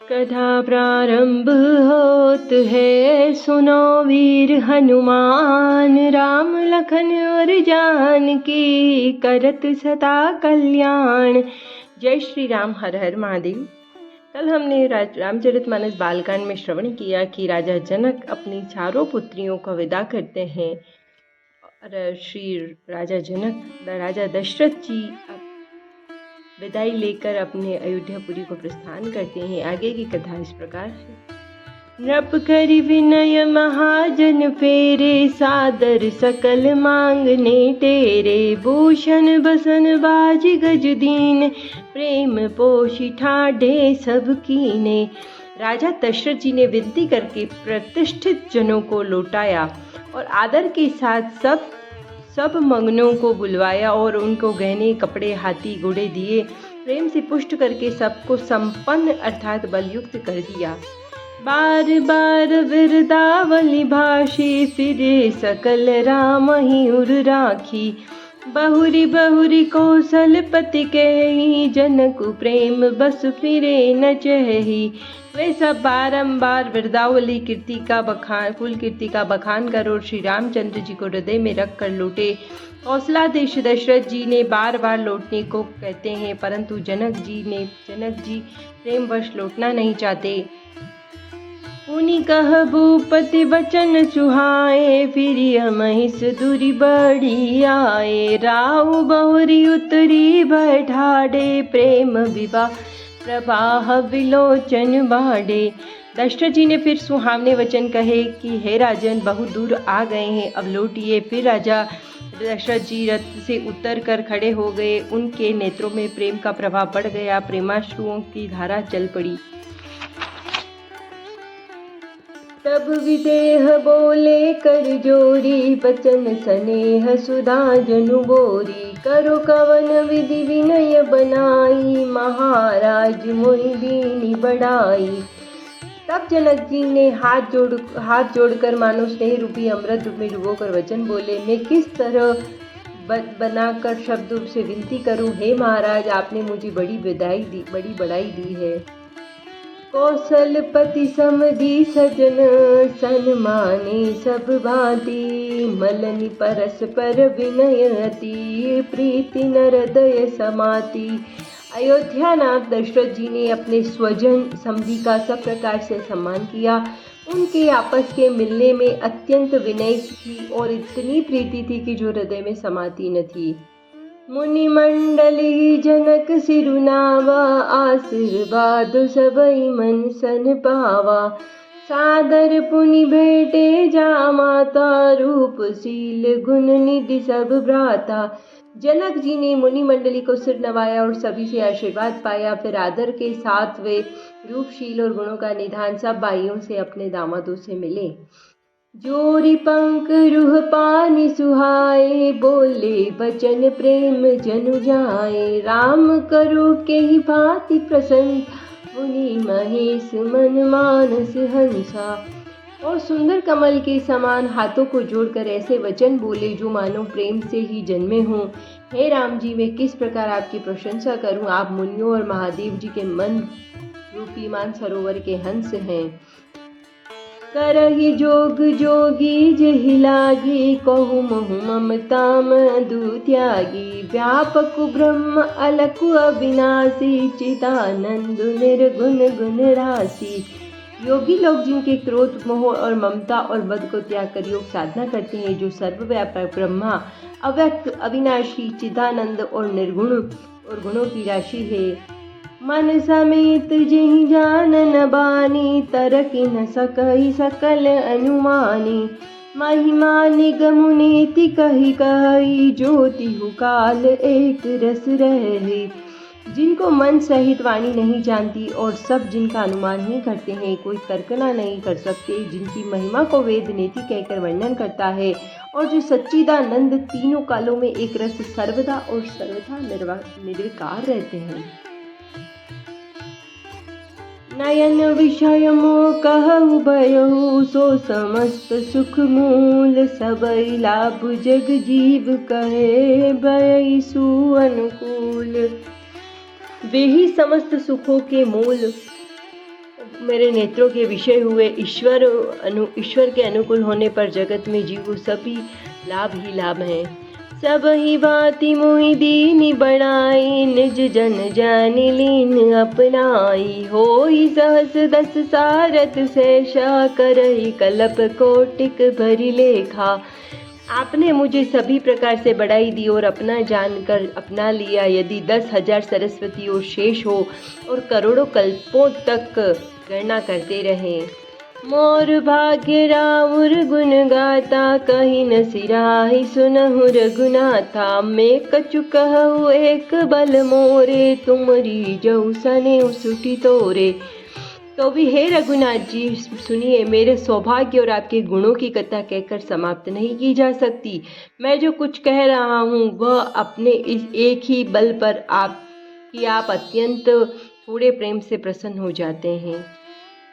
कथा प्रारंभ होत है, सुनो वीर हनुमान। राम लखन और जानकी, करत सदा कल्याण। जय श्री राम। हर हर महादेव। कल हमने रामचरितमानस बालकांड में श्रवण किया कि राजा जनक अपनी चारों पुत्रियों को विदा करते हैं और श्री राजा दशरथ जी विदाई लेकर अपने अयोध्यापुरी को प्रस्थान करते हैं। आगे की कथा इस प्रकार है। नृप करि विनय महाजन फेरे, सादर सकल मांगने तेरे। भूषण बसन बाज गज दीन, प्रेम पोषि ठाढ़े सब कीने। राजा दशरथ जी ने विनती करके प्रतिष्ठित जनों को लौटाया और आदर के साथ सब मंगनों को बुलवाया और उनको गहने कपड़े हाथी घोड़े दिए। प्रेम से पुष्ट करके सबको संपन्न अर्थात बलयुक्त कर दिया। बार बार बिरदावली भाषी, फिरे सकल राम ही उर राखी। बहुरी बहुरी कौशलपति कही, जनक प्रेम बस फिरे न चही। वे सब बारंबार बिरदावली कुल कीर्ति का बखान कर और श्री रामचंद्र जी को हृदय में रख कर लौटे। कौशलाधीश दशरथ जी ने बार बार लौटने को कहते हैं, परंतु जनक जी प्रेमवश लौटना नहीं चाहते। पुनि कह भूपति वचन सुहाए, फिर महिष दूरी बड़ी आए। राहु बहुरी उतरी बैठाड़े, प्रेम विवाह प्रवाह विलोचन बाढ़े। दशरथ जी ने फिर सुहावने वचन कहे कि हे राजन, बहुत दूर आ गए हैं, अब लौटिए। फिर राजा दशरथ जी रथ से उतर कर खड़े हो गए। उनके नेत्रों में प्रेम का प्रभाव बढ़ गया, प्रेमाश्रुओं की धारा चल पड़ी। तब विदेह बोले कर जोरी, बचन स्नेह सुधा जनु बोरी। करो कवन विधि विनय बनाई, महाराज मोहि दीनी बढ़ाई। तब जनक जी ने हाथ जोड़कर मानो स्नेह रूपी अमृत में डुबोकर वचन बोले, मैं किस तरह बनाकर शब्द से विनती करूं। हे महाराज, आपने मुझे बड़ी बढ़ाई दी है। कौशलपति समधि सजन, सन्माने सब भांति। मलनि परस्पर विनय अति, प्रीति नर हृदय समाति। अयोध्यानाथ दशरथ जी ने अपने स्वजन समधि का सब प्रकार से सम्मान किया। उनके आपस के मिलने में अत्यंत विनय थी और इतनी प्रीति थी कि जो हृदय में समाती न थी। मुनि मंडली जनक सिरुनावा, आशीर्वाद सबई मन सन पावा। सादर पुनि भेटे जा माता, रूप शील गुण निधि सब भ्राता। जनक जी ने मुनि मंडली को सिर नवाया और सभी से आशीर्वाद पाया। फिर आदर के साथ वे रूपशील और गुणों का निधान सब भाइयों से अपने दामादों से मिले। जोरी पंख रुह पानी सुहाए, बोले वचन प्रेम जनु जाए। राम करो के ही भांति प्रसन्न, मुनि महेश मन मानस हंसा। और सुंदर कमल के समान हाथों को जोड़कर ऐसे वचन बोले जो मानो प्रेम से ही जन्मे हों। हे राम जी, मैं किस प्रकार आपकी प्रशंसा करूं। आप मुनियों और महादेव जी के मन रूपी मान सरोवर के हंस हैं। करहि जोग जोगी जहि लागी, कहु महु ममता मधु त्यागी। व्यापक ब्रह्म अलकु अविनाशी, चिदानंद निर्गुण गुण राशि। योगी लोग जिनके क्रोध मोह और ममता और मद को त्याग कर योग साधना करते हैं, जो सर्वव्यापक ब्रह्मा, अव्यक्त अविनाशी, चिदानंद और निर्गुण और गुणों की राशि है। मन समेत जिहि जानन बानी, तरकि न सकहि सकल अनुमानी। महिमा निगम नीति कहि कहि, ज्योतिहु काल एक रस रहे। जिनको मन सहित वाणी नहीं जानती और सब जिनका अनुमान नहीं करते हैं, कोई कल्पना नहीं कर सकते, जिनकी महिमा को वेद नीति कहकर वर्णन करता है, और जो सच्चिदानंद तीनों कालों में एक रस सर्वदा और सर्वथा निर्विकार रहते हैं। नयन विषय मोह कहु भयहु, सो समस्त सुख मूल। सबई लाभ जग जीव कहे, भय सु अनुकूल। वे ही समस्त सुखों के मूल मेरे नेत्रों के विषय हुए ईश्वर के अनुकूल होने पर जगत में जीव सभी लाभ ही लाभ हैं। सब ही भांति मोहि दीनी बड़ाई, निज जन जानि लीन अपनाई। होई सहस दस सारथ सहसा, करहि कल्प कोटिक भरि लेखा। आपने मुझे सभी प्रकार से बढ़ाई दी और अपना जानकर अपना लिया। यदि 10,000 सरस्वती और शेष हो और करोड़ों कल्पों तक गणना करते रहे। मोर भाग्य राउर गुण गाता, कहीं न सिराही सुनहु रघुनाथा। मैं कछु कहु एक बल मोरे, तुमरी जऊ सने सुठी तोरे। तो भी हे रघुनाथ जी सुनिए, मेरे सौभाग्य और आपके गुणों की कथा कहकर समाप्त नहीं की जा सकती। मैं जो कुछ कह रहा हूँ वह अपने इस एक ही बल पर आप अत्यंत थोड़े प्रेम से प्रसन्न हो जाते हैं।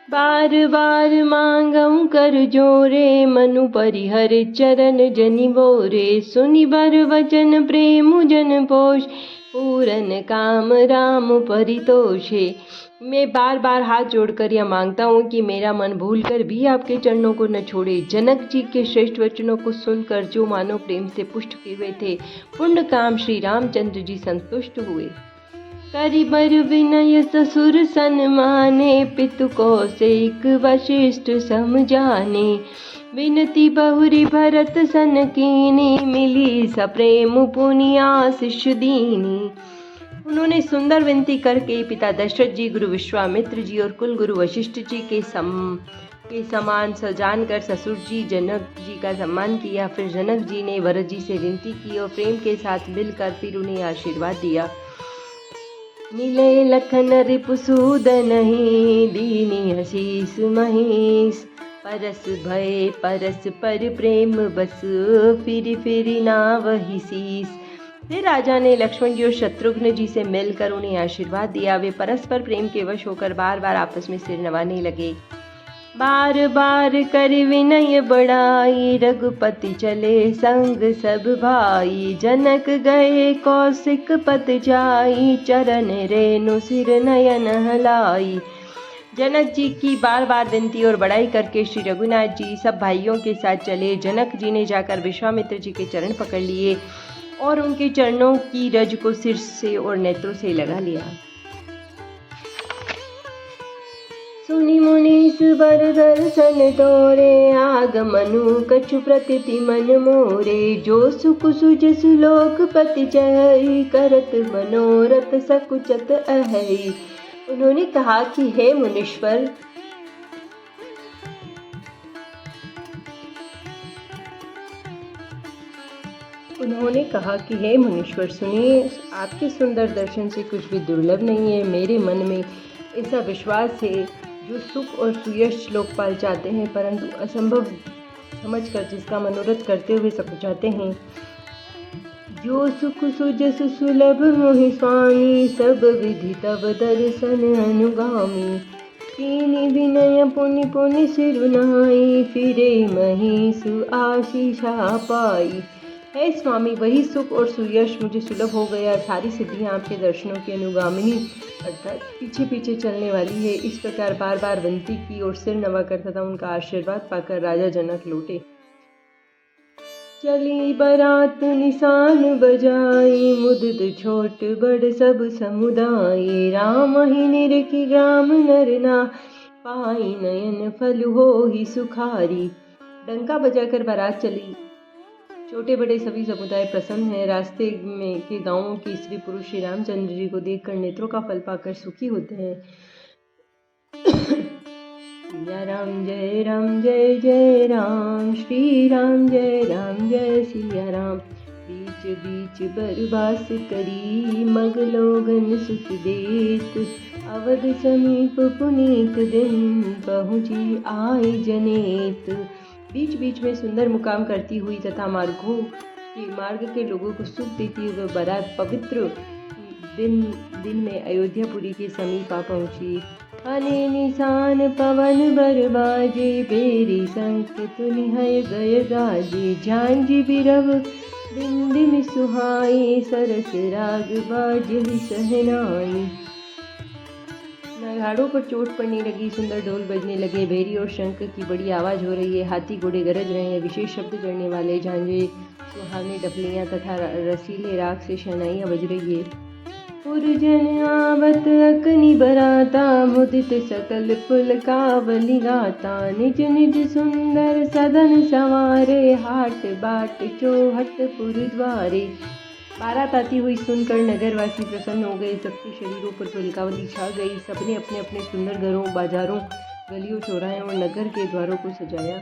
बार बार मांगऊं कर जोरे, मनु परिहर चरण जनि बोरे। सुनि बर वचन प्रेम जन पोष, पूरन काम राम परितोषे। मैं बार बार हाथ जोड़कर यह मांगता हूँ कि मेरा मन भूलकर भी आपके चरणों को न छोड़े। जनक जी के श्रेष्ठ वचनों को सुनकर जो मानव प्रेम से पुष्ट किए हुए थे, पुण्य काम श्री रामचंद्र जी संतुष्ट हुए। करि बर विनय ससुर सन्माने, पितु कौशिक वशिष्ठ समझाने। विनती बहुरी भरत सन कीनी, मिली सप्रेम पुनि आशीष दीनी। उन्होंने सुंदर विनती करके पिता दशरथ जी, गुरु विश्वामित्र जी और कुल गुरु वशिष्ठ जी के समान सजान कर ससुर जी जनक जी का सम्मान किया। फिर जनक जी ने भरत जी से विनती की और प्रेम के साथ मिलकर फिर उन्हें आशीर्वाद दिया। मिले लखन रिपुसूदनहि, दीनी आशीष महेश। परस भय परस पर प्रेम बस, फिर ना वही शीस। फिर राजा ने लक्ष्मण जी और शत्रुघ्न जी से मिलकर उन्हें आशीर्वाद दिया। वे परस्पर प्रेम के वश होकर बार बार आपस में सिर नवाने लगे। बार बार कर विनय बढ़ाई, रघुपति चले संग सब भाई। जनक गए कौशिक पत जाई, चरण रेणु सिर नयन हलाई। जनक जी की बार बार विनती और बड़ाई करके श्री रघुनाथ जी सब भाइयों के साथ चले। जनक जी ने जाकर विश्वामित्र जी के चरण पकड़ लिए और उनके चरणों की रज को सिर से और नेत्रों से लगा लिया। सुनि मुनीस बर दर्शन तोरे, आगमनु कछु प्रतीति मन मोरे। जो सुख सुज सुलोक पति चहई, करत मनोरथ सकुचत अहई। उन्होंने कहा कि हे मुनीश्वर, सुनिए, आपके सुंदर दर्शन से कुछ भी दुर्लभ नहीं है। मेरे मन में ऐसा विश्वास है, जो सुख और सुयश लोकपाल चाहते हैं परंतु असंभव समझकर जिसका मनोरथ करते हुए सकुचाते हैं। जो सुख सुजस सुलभ मोहि स्वामी, सब विधि तब दर्शन अनुगामी। कीनी विनय पुनि पुनि सिर नहाई, फिरे महीसु आशीषा पाई। हे स्वामी, वही सुख और सुयश मुझे सुलभ हो गया। सारी सिद्धियां आपके दर्शनों की अनुगामिनी अर्थात पीछे पीछे चलने वाली है। इस प्रकार बार बार विनती की और सिर नवाकर तथा उनका आशीर्वाद पाकर राजा जनक लौटे। चली बरात निशान बजाई, मुदित छोट बड़ सब समुदाय। राम ही निरखी ग्राम नरना, पाई नयन फल हो ही सुखारी। डंका बजाकर बारात चली। छोटे बड़े सभी समुदाय प्रसन्न हैं। रास्ते में के गांवों की स्त्री पुरुष श्री रामचंद्र जी को देखकर नेत्रों का फल पाकर सुखी होते हैं। जय राम जय जय राम, श्री राम जय सिया राम। बीच बीच बरबास करी, मग लोगन सुख देत। अवध समीप पुनीत दिन, पहुँची आए जनेत। बीच बीच में सुंदर मुकाम करती हुई तथा मार्ग के लोगों को सुख देती हुई बारात पवित्र दिन में अयोध्यापुरी के समीप आ पहुंची। अने निशान पवन बरबाजे, बेरी संक तुनिहय गय गाजे। झांझी बिरव बिंदिम सुहाई, सरस राग बाजहि सहनाई। नगाड़ों पर चोट पड़ने लगी, सुंदर ढोल बजने लगे, भेरी और शंख की बड़ी आवाज़ हो रही है, हाथी घोड़े गरज रहे हैं, विशेष शब्द चढ़ने वाले झांझे, सुहावनी डफलियाँ तथा रसीले राग से शहनाइयाँ बज रही है। पुरजन आवत अकनि बराता, मुदित सकल पुलकावली गाता, निज निज सुंदर सदन सवारे, हाट बाट चौहट पुर द्वारे। बारात आती हुई सुनकर नगरवासी प्रसन्न हो गए, सबके शरीरों पर पुलकावली छा गई। सबने अपने अपने सुंदर घरों, बाजारों, गलियों, चौराहों और नगर के द्वारों को सजाया।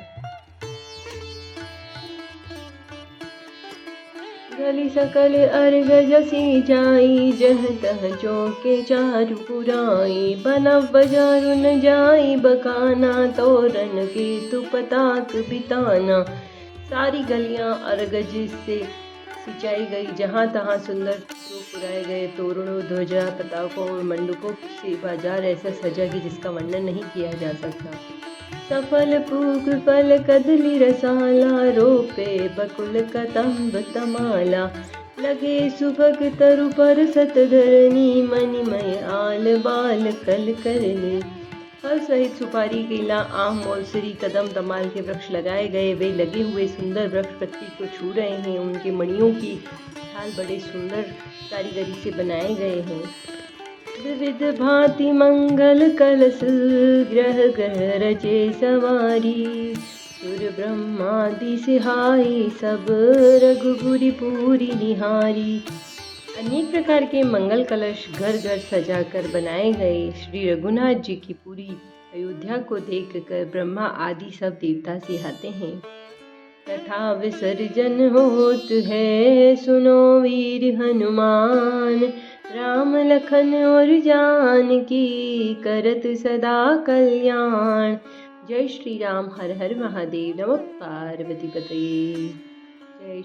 गली सकल अर्घ जसी जाई, जह तह चौके चारु पुराई, बनब बजारु न जाई बकाना, तोरन के तु पताक बिताना। सारी गलियां अर्घ से सिंचाई गई, जहाँ तहाँ सुंदर चित्रों पुराए गए, तोरणों, ध्वजा, पताकों और मंडपों से बाजार ऐसा सजा कि जिसका वर्णन नहीं किया जा सकता। सफल पूग फल कदली रसाला, रोपे बकुल कदम्ब तमाला, लगे सुभग तरु पर सतधरनी, मणिमय आल बाल कल करनी। फल सहित सुपारी, केला, आम, मौलसरी, कदम, तमाल के वृक्ष लगाए गए। वे लगे हुए सुंदर वृक्ष पत्ती को छू रहे हैं। उनके मणियों की ढाल बड़े सुंदर कारीगरी से बनाए गए हैं। विविध भांति मंगल कलश, ग्रह ग्रह रचे सवारी, सुर ब्रह्मादि सिहाई, सब रघुपुरी पूरी निहारी। अनेक प्रकार के मंगल कलश घर घर सजाकर बनाए गए। श्री रघुनाथ जी की पूरी अयोध्या को देखकर ब्रह्मा आदि सब देवता सिहाते हैं। तथा विसर्जन होत है, सुनो वीर हनुमान, राम लखन और जानकी, करत सदा कल्याण। जय श्री राम। हर हर महादेव। नमः पार्वती पते। जय श्री